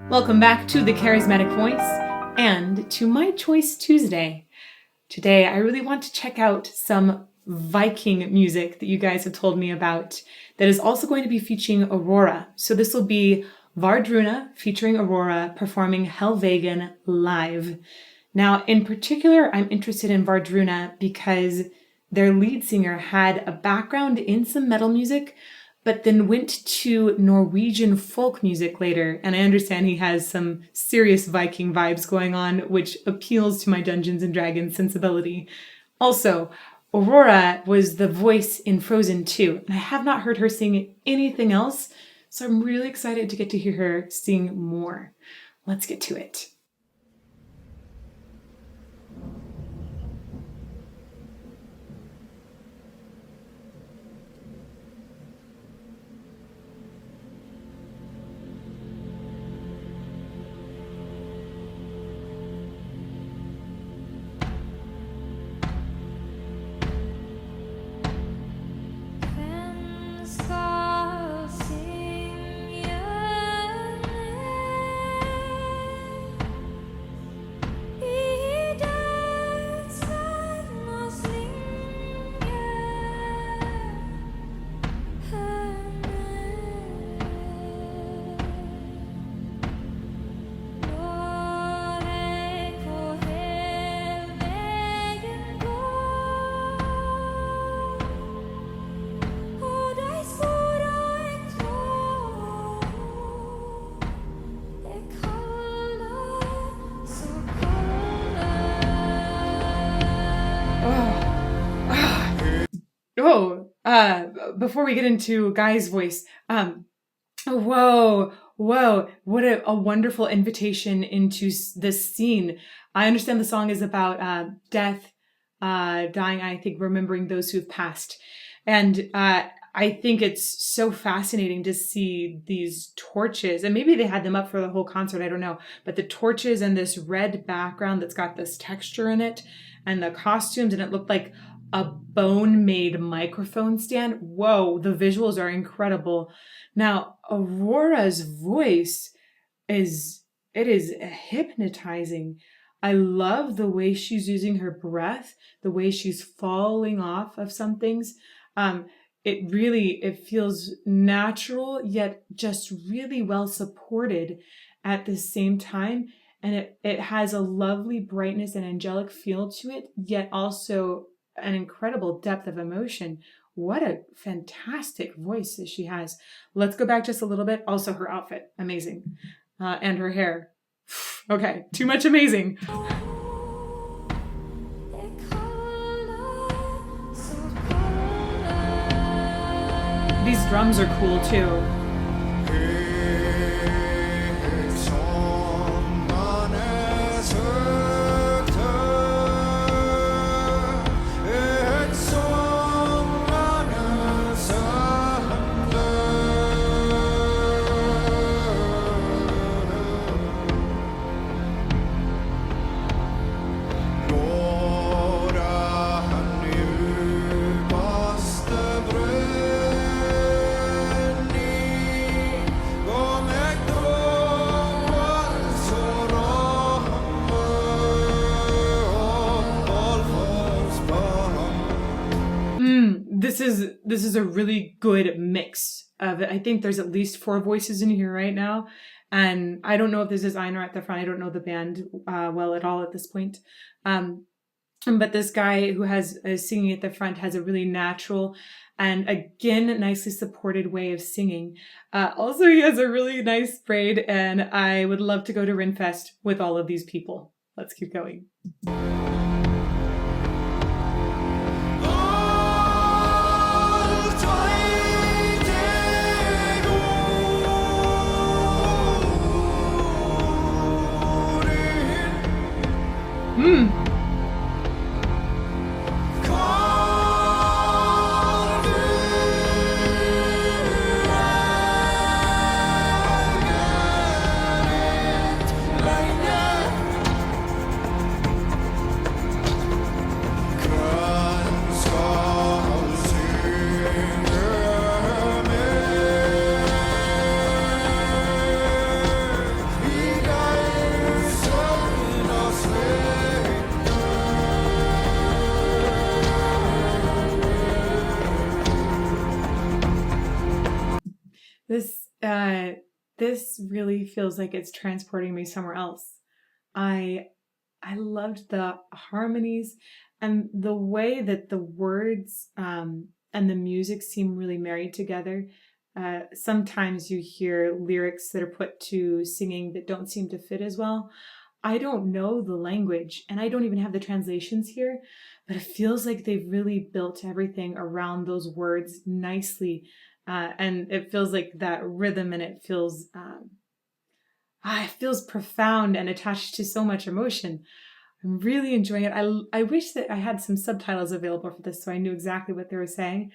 Welcome back to The Charismatic Voice and to My Choice Tuesday. Today, I really want to check out some Viking music that you guys have told me about that is also going to be featuring Aurora. So this will be Wardruna featuring Aurora performing Helvegen live. Now, in particular, I'm interested in Wardruna because their lead singer had a background in some metal music, but then went to Norwegian folk music later. And I understand he has some serious Viking vibes going on, which appeals to my Dungeons and Dragons sensibility. Also, Aurora was the voice in Frozen 2, and I have not heard her sing anything else, so I'm really excited to get to hear her sing more. Let's get to it. Before we get into Guy's voice, whoa, what a wonderful invitation into this scene. I understand the song is about death, dying, I think remembering those who have passed. And I think it's so fascinating to see these torches, and maybe they had them up for the whole concert, I don't know, but the torches and this red background that's got this texture in it, and the costumes, and it looked like a bone-made microphone stand. Whoa, the visuals are incredible. Now, Aurora's voice is hypnotizing. I love the way she's using her breath, the way she's falling off of some things. It feels natural, yet just really well supported at the same time. And it has a lovely brightness and angelic feel to it, yet also an incredible depth of emotion. What a fantastic voice that she has. Let's go back just a little bit. Also, her outfit, amazing. And her hair. Okay, too much amazing. These drums are cool too. This is a really good mix of it. I think there's at least 4 voices in here right now. And I don't know if this is Einar at the front. I don't know the band well at all at this point. But this guy who is singing at the front has a really natural and, again, nicely supported way of singing. Also, he has a really nice braid, and I would love to go to Rinfest with all of these people. Let's keep going. This really feels like it's transporting me somewhere else. I I loved the harmonies and the way that the words and the music seem really married together. Sometimes you hear lyrics that are put to singing that don't seem to fit as well. I don't know the language and I don't even have the translations here, but it feels like they've really built everything around those words nicely. And it feels like that rhythm and it feels profound and attached to so much emotion. I'm really enjoying it. I wish that I had some subtitles available for this so I knew exactly what they were saying.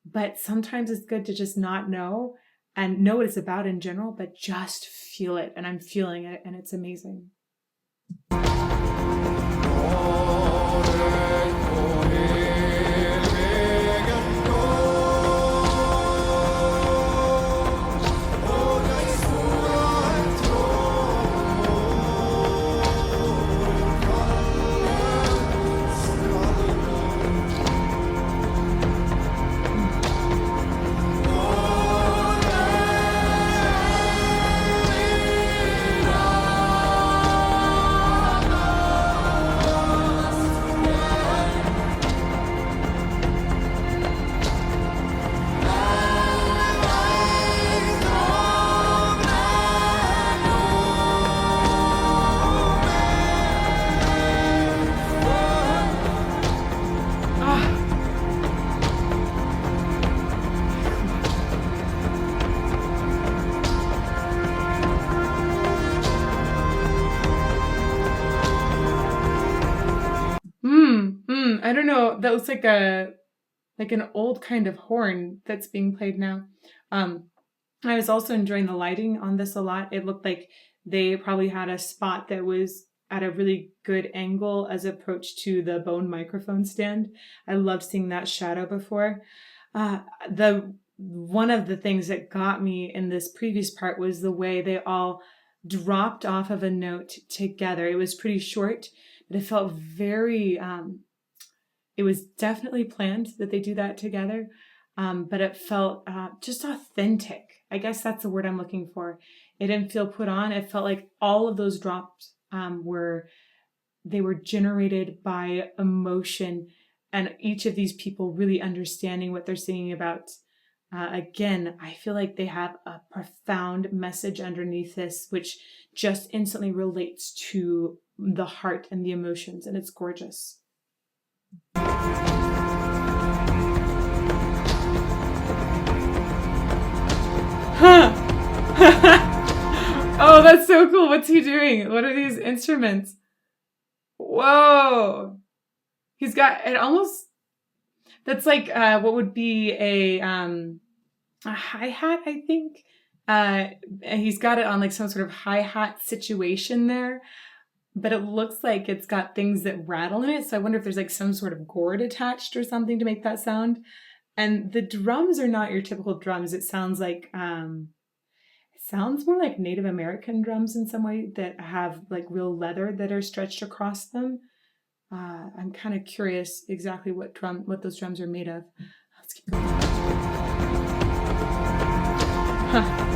But sometimes it's good to just not know and know what it's about in general, but just feel it. And I'm feeling it, and it's amazing. I don't know. That looks like an old kind of horn that's being played now. Um, I was also enjoying the lighting on this a lot. It looked like they probably had a spot that was at a really good angle as approach to the bone microphone stand. I loved seeing that shadow before. The one of the things that got me in this previous part was the way they all dropped off of a note together. It was pretty short, but it felt very it was definitely planned that they do that together, but it felt just authentic. I guess that's the word I'm looking for. It didn't feel put on. It felt like all of those drops were generated by emotion, and each of these people really understanding what they're singing about. Again, I feel like they have a profound message underneath this, which just instantly relates to the heart and the emotions, and it's gorgeous. Huh. Oh, that's so cool. What's he doing? What are these instruments? Whoa. He's got it almost that's like what would be a hi-hat, I think. And he's got it on like some sort of hi-hat situation there, but it looks like it's got things that rattle in it. So I wonder if there's like some sort of gourd attached or something to make that sound. And the drums are not your typical drums. It sounds like it sounds more like Native American drums in some way that have like real leather that are stretched across them. I'm kind of curious exactly what those drums are made of. Let's keep going. Huh.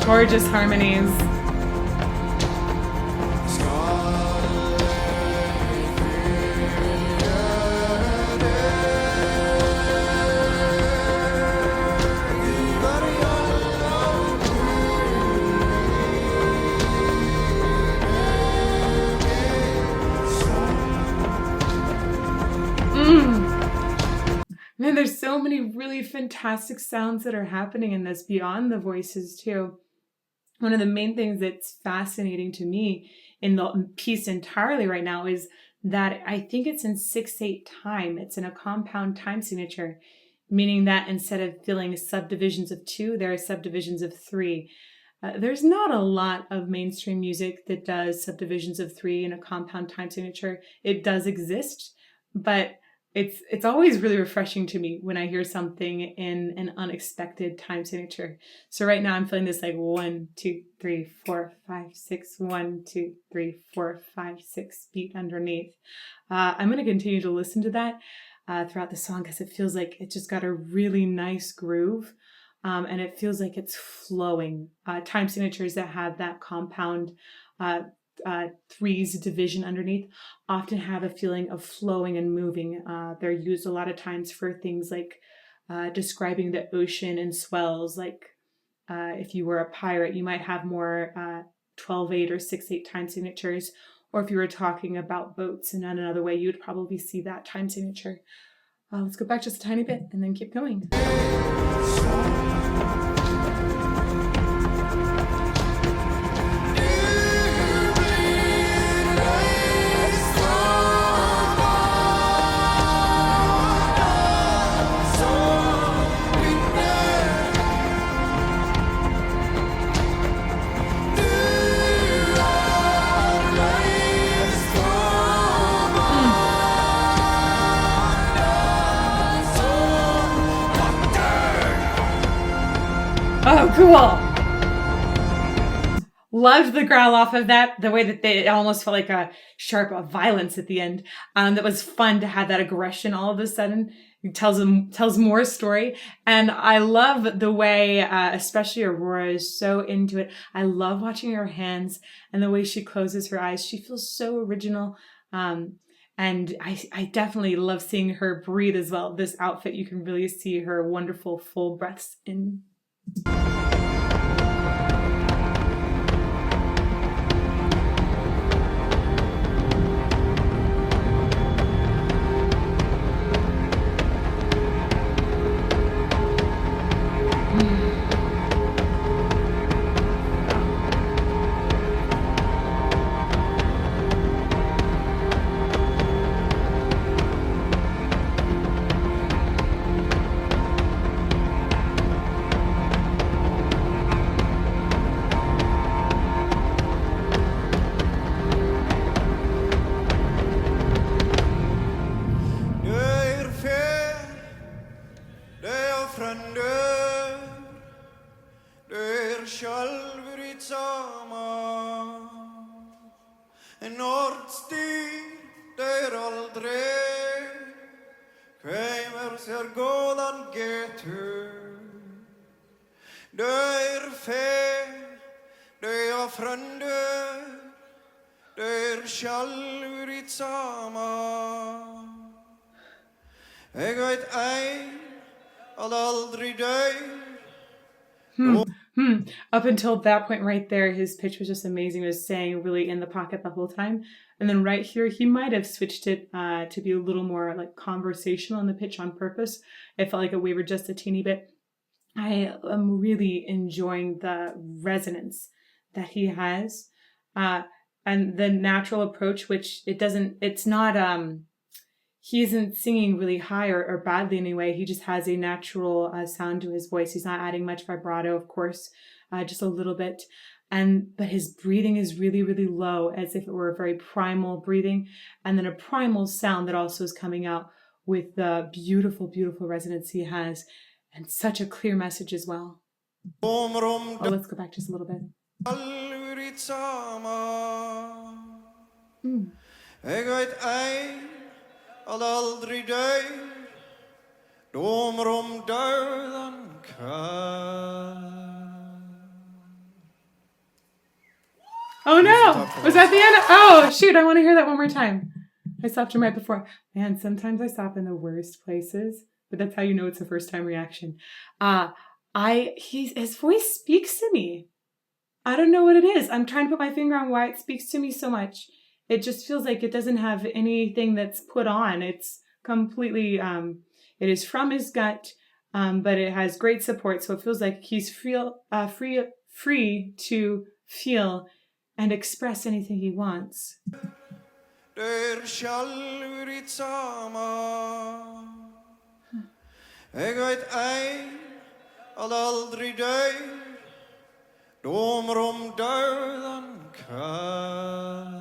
Gorgeous harmonies. Man, there's so many really fantastic sounds that are happening in this beyond the voices too. One of the main things that's fascinating to me in the piece entirely right now is that I think it's in 6/8 time. It's in a compound time signature, meaning that instead of feeling subdivisions of 2, there are subdivisions of 3. There's not a lot of mainstream music that does subdivisions of 3 in a compound time signature. It does exist, but it's always really refreshing to me when I hear something in an unexpected time signature. So right now I'm feeling this like 1, 2, 3, 4, 5, 6, 1, 2, 3, 4, 5, 6 beat underneath. I'm going to continue to listen to that throughout the song because it feels like it just got a really nice groove. And it feels like it's flowing. Time signatures that have that compound threes division underneath often have a feeling of flowing and moving. They're used a lot of times for things like describing the ocean and swells. Like if you were a pirate, you might have more 12/8 or 6/8 time signatures. Or if you were talking about boats in another way, you would probably see that time signature. Let's go back just a tiny bit and then keep going. Oh, cool. Loved the growl off of that, the way that it almost felt like a sharp violence at the end. That was fun to have that aggression all of a sudden. It tells more story. And I love the way, especially Aurora is so into it. I love watching her hands and the way she closes her eyes. She feels so original. And I definitely love seeing her breathe as well. This outfit, you can really see her wonderful full breaths in. Up until that point right there, his pitch was just amazing. He was staying really in the pocket the whole time. And then right here, he might have switched it to be a little more like conversational in the pitch on purpose. It felt like it wavered just a teeny bit. I am really enjoying the resonance that he has. And the natural approach, which it's not, he isn't singing really high or badly anyway. He just has a natural sound to his voice. He's not adding much vibrato, of course, just a little bit. But his breathing is really, really low, as if it were a very primal breathing. And then a primal sound that also is coming out with the beautiful, beautiful resonance he has. And such a clear message as well. Oh, let's go back just a little bit. Al aldrig dör, om döden kan. Oh no! Was that the end? Oh shoot, I want to hear that one more time. I stopped him right before. Man, sometimes I stop in the worst places, but that's how you know it's a first time reaction. His voice speaks to me. I don't know what it is. I'm trying to put my finger on why it speaks to me so much. It just feels like it doesn't have anything that's put on. It's completely, it is from his gut, but it has great support. So it feels like he's free to feel and express anything he wants. Domer om döden kall.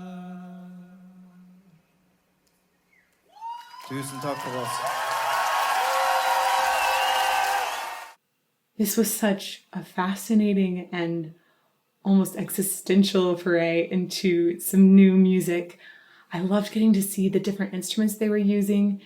Tusen takk for oss. This was such a fascinating and almost existential foray into some new music. I loved getting to see the different instruments they were using.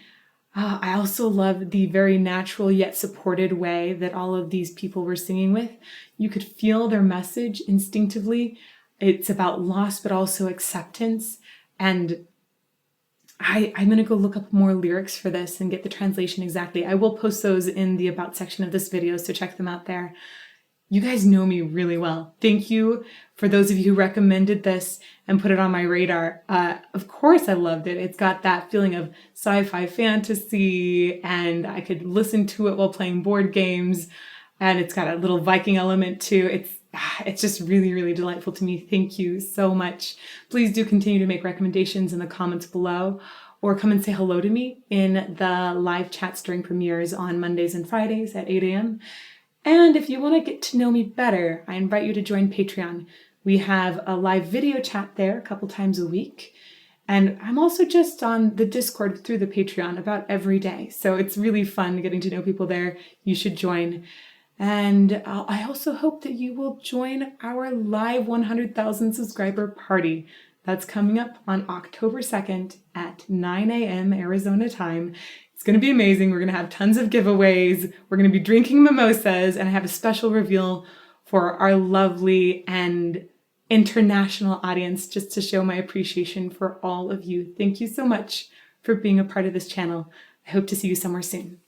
I also loved the very natural yet supported way that all of these people were singing with. You could feel their message instinctively. It's about loss, but also acceptance. And I'm going to go look up more lyrics for this and get the translation exactly. I will post those in the About section of this video, so check them out there. You guys know me really well. Thank you for those of you who recommended this and put it on my radar. Of course I loved it. It's got that feeling of sci-fi fantasy, and I could listen to it while playing board games, and it's got a little Viking element too. It's just really, really delightful to me. Thank you so much. Please do continue to make recommendations in the comments below, or come and say hello to me in the live chats during premieres on Mondays and Fridays at 8 a.m. And if you want to get to know me better, I invite you to join Patreon. We have a live video chat there a couple times a week. And I'm also just on the Discord through the Patreon about every day. So it's really fun getting to know people there. You should join. And I also hope that you will join our live 100,000 subscriber party. That's coming up on October 2nd at 9 a.m. Arizona time. It's going to be amazing. We're going to have tons of giveaways. We're going to be drinking mimosas, and I have a special reveal for our lovely and international audience just to show my appreciation for all of you. Thank you so much for being a part of this channel. I hope to see you somewhere soon.